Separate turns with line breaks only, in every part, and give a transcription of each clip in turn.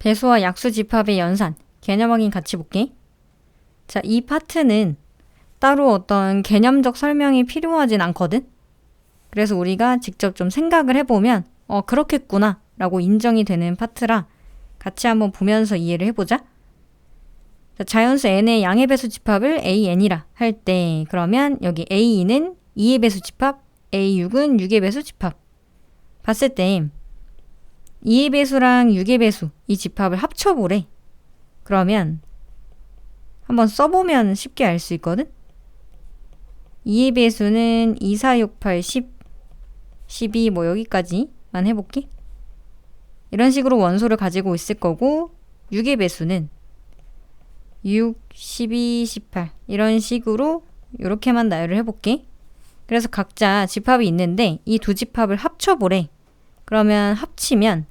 배수와 약수 집합의 연산, 개념 확인 같이 볼게. 자, 이 파트는 따로 어떤 개념적 설명이 필요하진 않거든? 그래서 우리가 직접 좀 생각을 해보면 그렇겠구나 라고 인정이 되는 파트라 같이 한번 보면서 이해를 해보자. 자, 자연수 n의 양의 배수 집합을 an이라 할 때 그러면 여기 a는 2의 배수 집합, a6은 6의 배수 집합 봤을 때 2의 배수랑 6의 배수 이 집합을 합쳐보래. 그러면 한번 써보면 쉽게 알 수 있거든? 2의 배수는 2, 4, 6, 8, 10, 12 뭐 여기까지만 해볼게. 이런 식으로 원소를 가지고 있을 거고 6의 배수는 6, 12, 18 이런 식으로 이렇게만 나열을 해볼게. 그래서 각자 집합이 있는데 이 두 집합을 합쳐보래. 그러면 합치면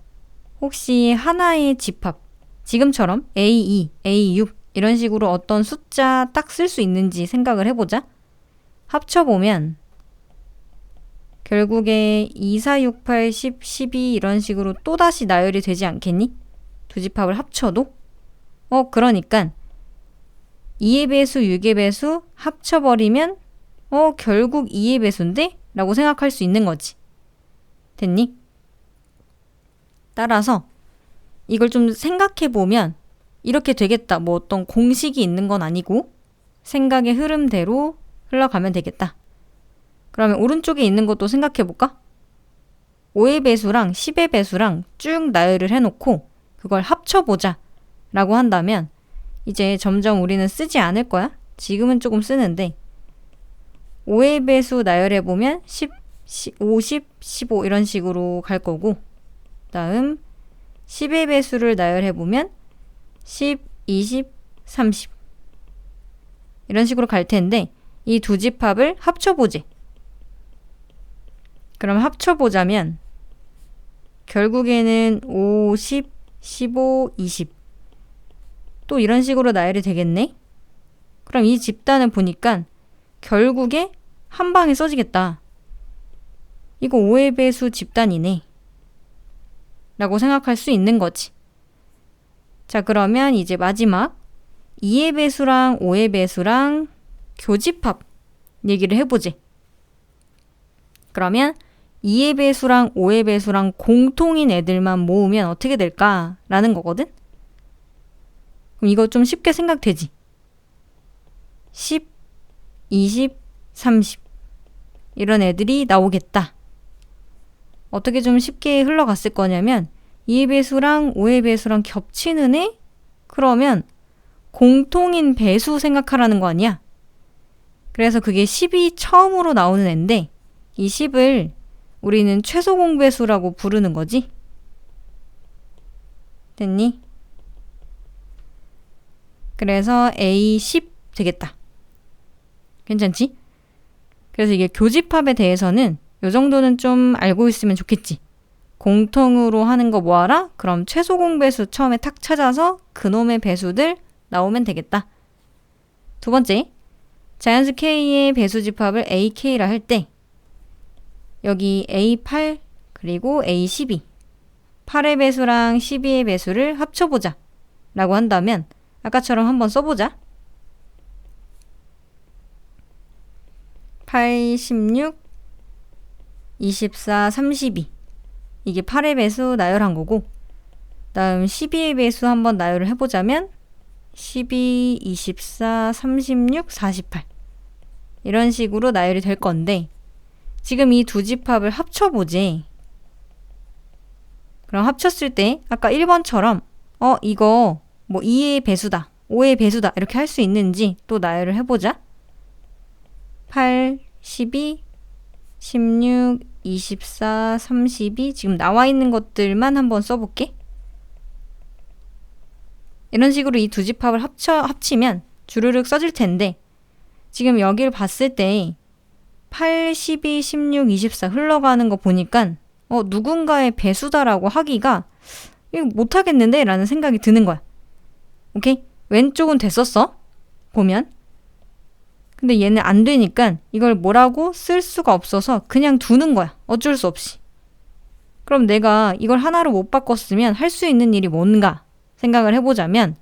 혹시 하나의 집합, 지금처럼 A2, A6 이런 식으로 어떤 숫자 딱 쓸 수 있는지 생각을 해보자. 합쳐보면 결국에 2, 4, 6, 8, 10, 12 이런 식으로 또다시 나열이 되지 않겠니? 두 집합을 합쳐도? 그러니까 2의 배수, 6의 배수 합쳐버리면 결국 2의 배수인데? 라고 생각할 수 있는 거지. 됐니? 따라서 이걸 좀 생각해보면 이렇게 되겠다. 뭐 어떤 공식이 있는 건 아니고 생각의 흐름대로 흘러가면 되겠다. 그러면 오른쪽에 있는 것도 생각해볼까? 5의 배수랑 10의 배수랑 쭉 나열을 해놓고 그걸 합쳐보자 라고 한다면 이제 점점 우리는 쓰지 않을 거야. 지금은 조금 쓰는데 5의 배수 나열해보면 10, 50, 15 이런 식으로 갈 거고 다음 10의 배수를 나열해보면 10, 20, 30 이런 식으로 갈 텐데 이 두 집합을 합쳐보지. 그럼 합쳐보자면 결국에는 5, 10, 15, 20 또 이런 식으로 나열이 되겠네. 그럼 이 집단을 보니까 결국에 한 방에 써지겠다. 이거 5의 배수 집단이네 라고 생각할 수 있는 거지. 자, 그러면 이제 마지막 2의 배수랑 5의 배수랑 교집합 얘기를 해보지. 그러면 2의 배수랑 5의 배수랑 공통인 애들만 모으면 어떻게 될까? 라는 거거든? 그럼 이거 좀 쉽게 생각되지? 10, 20, 30 이런 애들이 나오겠다. 어떻게 좀 쉽게 흘러갔을 거냐면 2의 배수랑 5의 배수랑 겹치는 애? 그러면 공통인 배수 생각하라는 거 아니야? 그래서 그게 10이 처음으로 나오는 애인데 이 10을 우리는 최소 공배수라고 부르는 거지? 됐니? 그래서 A10 되겠다. 괜찮지? 그래서 이게 교집합에 대해서는 이 정도는 좀 알고 있으면 좋겠지. 공통으로 하는 거 뭐하라? 그럼 최소 공배수 처음에 탁 찾아서 그놈의 배수들 나오면 되겠다. 두 번째, 자연수 K의 배수 집합을 AK라 할 때 여기 A8 그리고 A12 8의 배수랑 12의 배수를 합쳐보자 라고 한다면 아까처럼 한번 써보자. 8, 16, 24, 32 이게 8의 배수 나열한 거고 다음 12의 배수 한번 나열을 해보자면 12, 24, 36, 48 이런 식으로 나열이 될 건데 지금 이 두 집합을 합쳐보지. 그럼 합쳤을 때 아까 1번처럼 이거 뭐 2의 배수다, 5의 배수다 이렇게 할 수 있는지 또 나열을 해보자. 8, 12, 16, 24, 32 지금 나와 있는 것들만 한번 써볼게. 이런 식으로 이 두 집합을 합치면 주르륵 써질 텐데 지금 여기를 봤을 때 8, 12, 16, 24 흘러가는 거 보니까 누군가의 배수다라고 하기가 이거 못하겠는데? 라는 생각이 드는 거야. 오케이? 왼쪽은 됐었어. 보면. 근데 얘는 안 되니까 이걸 뭐라고 쓸 수가 없어서 그냥 두는 거야. 어쩔 수 없이. 그럼 내가 이걸 하나로 못 바꿨으면 할 수 있는 일이 뭔가? 생각을 해보자면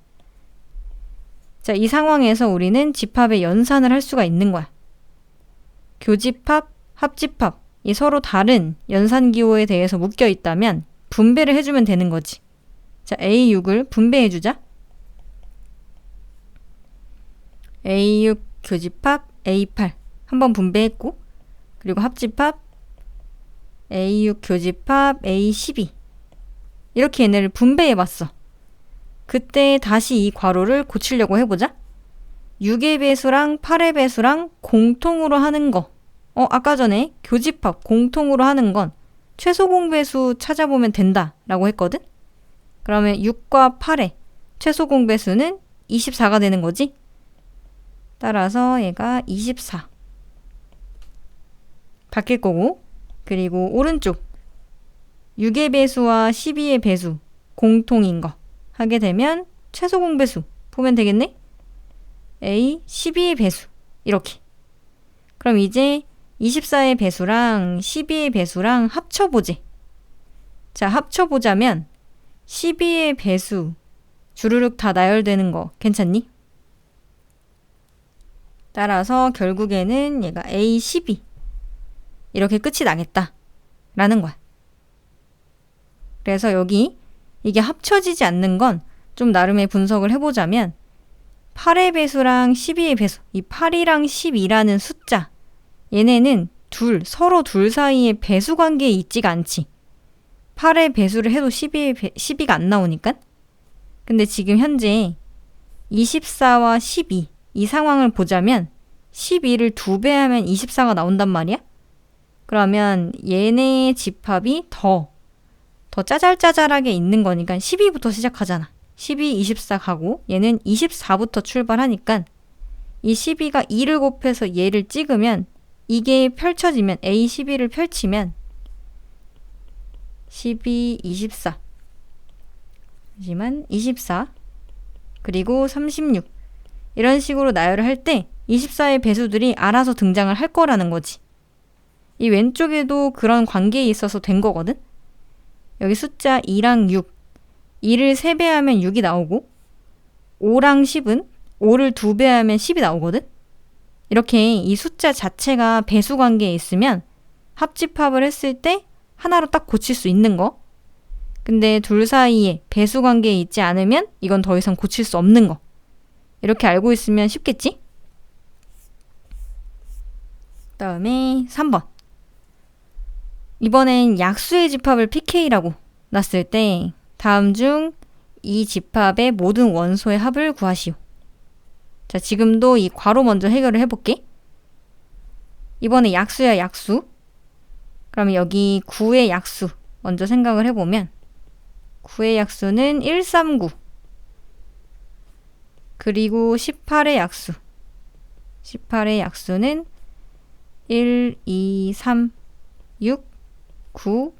자, 이 상황에서 우리는 집합의 연산을 할 수가 있는 거야. 교집합, 합집합, 이 서로 다른 연산기호에 대해서 묶여 있다면 분배를 해주면 되는 거지. 자, A6을 분배해주자. A6 교집합, A8 한번 분배했고, 그리고 합집합 A6 교집합, A12 이렇게 얘네를 분배해봤어. 그때 다시 이 괄호를 고치려고 해보자. 6의 배수랑 8의 배수랑 공통으로 하는 거. 아까 전에 교집합 공통으로 하는 건 최소 공배수 찾아보면 된다 라고 했거든? 그러면 6과 8의 최소 공배수는 24가 되는 거지? 따라서 얘가 24 바뀔 거고, 그리고 오른쪽 6의 배수와 12의 배수 공통인 거 하게 되면 최소 공배수 보면 되겠네? A 12의 배수 이렇게. 그럼 이제 24의 배수랑 12의 배수랑 합쳐보지. 자, 합쳐보자면 12의 배수 주르륵 다 나열되는 거 괜찮니? 따라서 결국에는 얘가 A12 이렇게 끝이 나겠다 라는 거야. 그래서 여기 이게 합쳐지지 않는 건 좀 나름의 분석을 해보자면 8의 배수랑 12의 배수, 이 8이랑 12라는 숫자, 얘네는 서로 둘 사이에 배수 관계에 있지가 않지. 8의 배수를 해도 12가 안 나오니까. 근데 지금 현재 24와 12 이 상황을 보자면 12를 2배하면 24가 나온단 말이야. 그러면 얘네의 집합이 더 짜잘짜잘하게 있는 거니까 12부터 시작하잖아. 12, 24 가고 얘는 24부터 출발하니까 이 12가 2를 곱해서 얘를 찍으면 이게 펼쳐지면 A12를 펼치면 12, 24 하지만 24 그리고 36 이런 식으로 나열을 할 때 24의 배수들이 알아서 등장을 할 거라는 거지. 이 왼쪽에도 그런 관계에 있어서 된 거거든. 여기 숫자 2랑 6 2를 3배하면 6이 나오고 5랑 10은 5를 2배하면 10이 나오거든. 이렇게 이 숫자 자체가 배수 관계에 있으면 합집합을 했을 때 하나로 딱 고칠 수 있는 거. 근데 둘 사이에 배수 관계에 있지 않으면 이건 더 이상 고칠 수 없는 거. 이렇게 알고 있으면 쉽겠지? 다음에 3번. 이번엔 약수의 집합을 pK라고 놨을 때 다음 중 이 집합의 모든 원소의 합을 구하시오. 자, 지금도 이 괄호 먼저 해결을 해볼게. 이번에 약수야, 약수. 그러면 여기 9의 약수 먼저 생각을 해보면 9의 약수는 139 그리고 18의 약수 18의 약수는 1, 2, 3, 6, 9,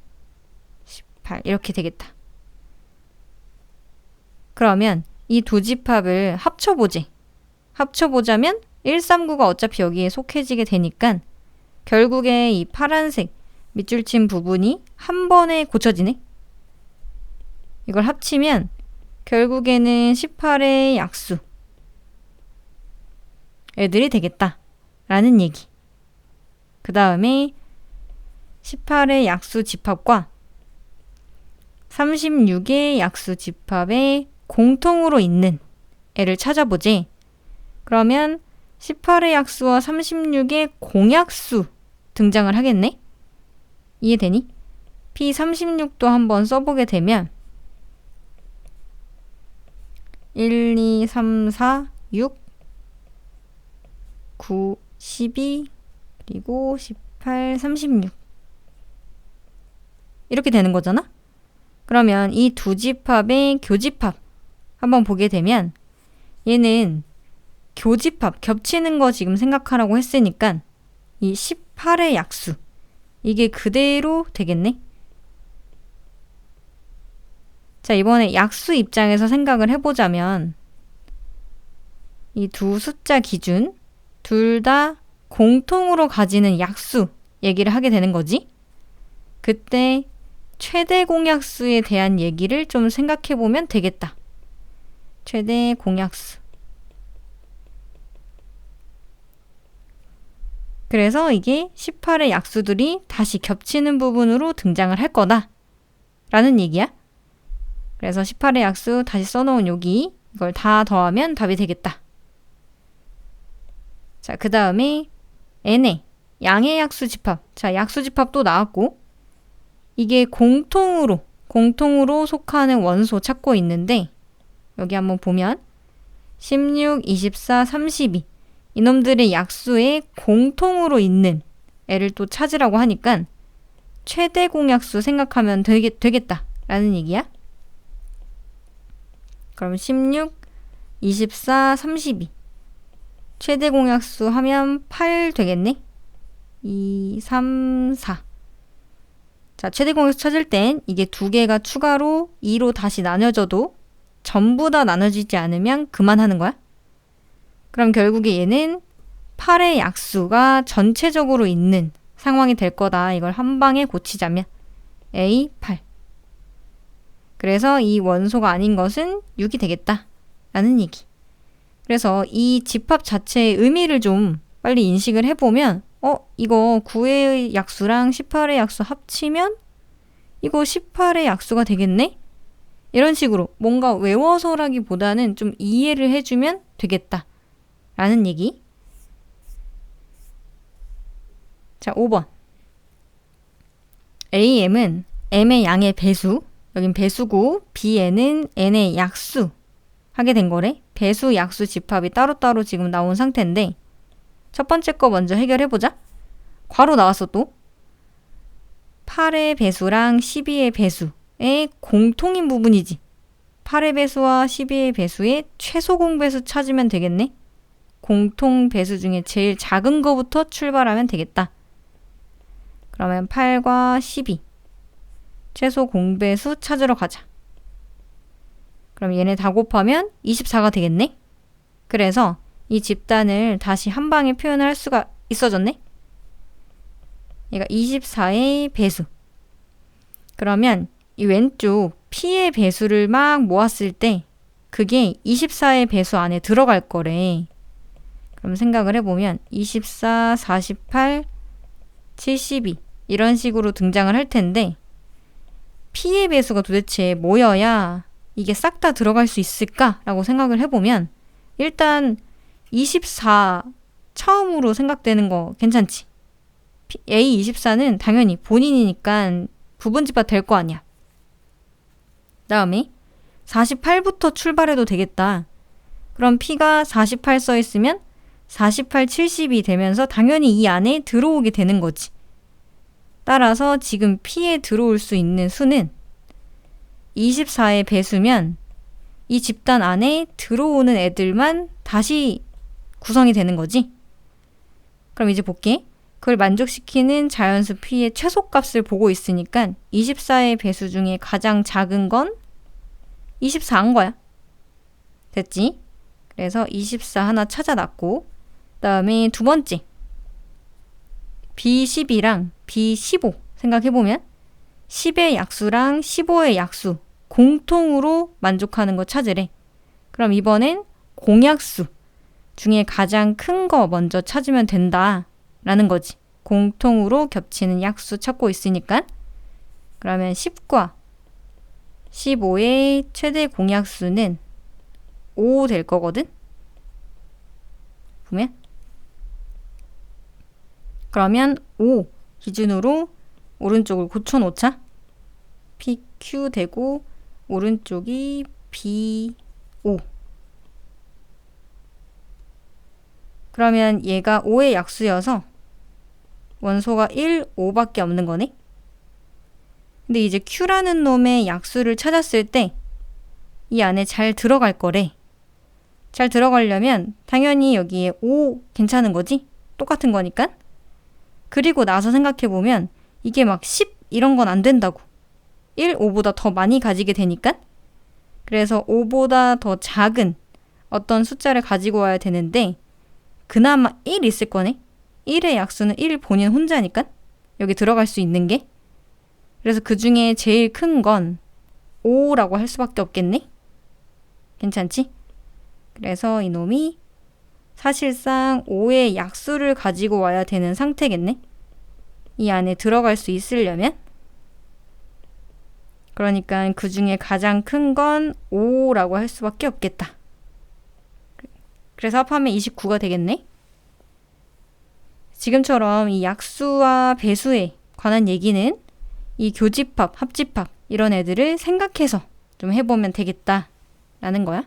18 이렇게 되겠다. 그러면 이 두 집합을 합쳐보지. 합쳐보자면 139가 어차피 여기에 속해지게 되니까 결국에 이 파란색 밑줄 친 부분이 한 번에 고쳐지네. 이걸 합치면 결국에는 18의 약수 애들이 되겠다 라는 얘기. 그 다음에 18의 약수 집합과 36의 약수 집합에 공통으로 있는 애를 찾아보지. 그러면 18의 약수와 36의 공약수 등장을 하겠네? 이해되니? P36도 한번 써보게 되면 1, 2, 3, 4, 6, 9, 12, 그리고 18, 36 이렇게 되는 거잖아? 그러면 이 두 집합의 교집합 한번 보게 되면 얘는 교집합 겹치는 거 지금 생각하라고 했으니까 이 18의 약수 이게 그대로 되겠네? 자, 이번에 약수 입장에서 생각을 해보자면 이 두 숫자 기준 둘 다 공통으로 가지는 약수 얘기를 하게 되는 거지. 그때 최대 공약수에 대한 얘기를 좀 생각해보면 되겠다 최대 공약수. 그래서 이게 18의 약수들이 다시 겹치는 부분으로 등장을 할 거다 라는 얘기야. 그래서 18의 약수 다시 써놓은 여기 이걸 다 더하면 답이 되겠다. 자, 그 다음에 n의 양의 약수 집합. 자, 약수 집합도 나왔고 이게 공통으로 속하는 원소 찾고 있는데 여기 한번 보면 16, 24, 32 이놈들의 약수에 공통으로 있는 애를 또 찾으라고 하니까 최대 공약수 생각하면 되겠다 라는 얘기야. 그럼 16, 24, 32 최대 공약수 하면 8 되겠네. 2, 3, 4 자, 최대 공약수 찾을 땐 이게 두 개가 추가로 2로 다시 나눠져도 전부 다 나눠지지 않으면 그만하는 거야. 그럼 결국에 얘는 8의 약수가 전체적으로 있는 상황이 될 거다. 이걸 한 방에 고치자면 A, 8. 그래서 이 원소가 아닌 것은 6이 되겠다 라는 얘기. 그래서 이 집합 자체의 의미를 좀 빨리 인식을 해보면 이거 9의 약수랑 18의 약수 합치면 이거 18의 약수가 되겠네? 이런 식으로 뭔가 외워서라기보다는 좀 이해를 해주면 되겠다 라는 얘기. 자, 5번. AM은 M의 양의 배수, 여긴 배수고 BN은 N의 약수 하게 된 거래. 배수, 약수 집합이 따로따로 지금 나온 상태인데 첫 번째 거 먼저 해결해보자. 괄호 나왔어 또. 8의 배수랑 12의 배수의 공통인 부분이지. 8의 배수와 12의 배수의 최소 공배수 찾으면 되겠네. 공통 배수 중에 제일 작은 거부터 출발하면 되겠다. 그러면 8과 12 최소 공배수 찾으러 가자. 그럼 얘네 다 곱하면 24가 되겠네. 그래서 이 집단을 다시 한 방에 표현을 할 수가 있어졌네. 얘가 24의 배수. 그러면 이 왼쪽 P의 배수를 막 모았을 때 그게 24의 배수 안에 들어갈 거래. 그럼 생각을 해보면 24, 48, 72 이런 식으로 등장을 할 텐데 P의 배수가 도대체 뭐여야 이게 싹 다 들어갈 수 있을까라고 생각을 해보면 일단 24 처음으로 생각되는 거 괜찮지? A24는 당연히 본인이니까 부분집합 될 거 아니야. 다음에 48부터 출발해도 되겠다. 그럼 P가 48 써있으면 48, 70이 되면서 당연히 이 안에 들어오게 되는 거지. 따라서 지금 P에 들어올 수 있는 수는 24의 배수면 이 집단 안에 들어오는 애들만 다시 구성이 되는 거지. 그럼 이제 볼게. 그걸 만족시키는 자연수 P의 최소값을 보고 있으니까 24의 배수 중에 가장 작은 건 24인 거야. 됐지? 그래서 24 하나 찾아놨고 그 다음에 두 번째 B12랑 B15 생각해보면 10의 약수랑 15의 약수 공통으로 만족하는 거 찾으래. 그럼 이번엔 공약수 중에 가장 큰 거 먼저 찾으면 된다 라는 거지. 공통으로 겹치는 약수 찾고 있으니까. 그러면 10과 15의 최대 공약수는 5 될 거거든. 보면 그러면 5 기준으로 오른쪽을 고쳐놓자. PQ 되고 오른쪽이 B5. 그러면 얘가 5의 약수여서 원소가 1, 5밖에 없는 거네. 근데 이제 Q라는 놈의 약수를 찾았을 때 이 안에 잘 들어갈 거래. 잘 들어가려면 당연히 여기에 5 괜찮은 거지? 똑같은 거니까. 그리고 나서 생각해보면 이게 막 10 이런 건 안 된다고. 1, 5보다 더 많이 가지게 되니까. 그래서 5보다 더 작은 어떤 숫자를 가지고 와야 되는데 그나마 1 있을 거네. 1의 약수는 1 본인 혼자니까. 여기 들어갈 수 있는 게. 그래서 그 중에 제일 큰 건 5라고 할 수밖에 없겠네. 괜찮지? 그래서 이놈이 사실상 5의 약수를 가지고 와야 되는 상태겠네? 이 안에 들어갈 수 있으려면? 그러니까 그 중에 가장 큰 건 5라고 할 수밖에 없겠다. 그래서 합하면 29가 되겠네? 지금처럼 이 약수와 배수에 관한 얘기는 이 교집합, 합집합 이런 애들을 생각해서 좀 해보면 되겠다라는 거야.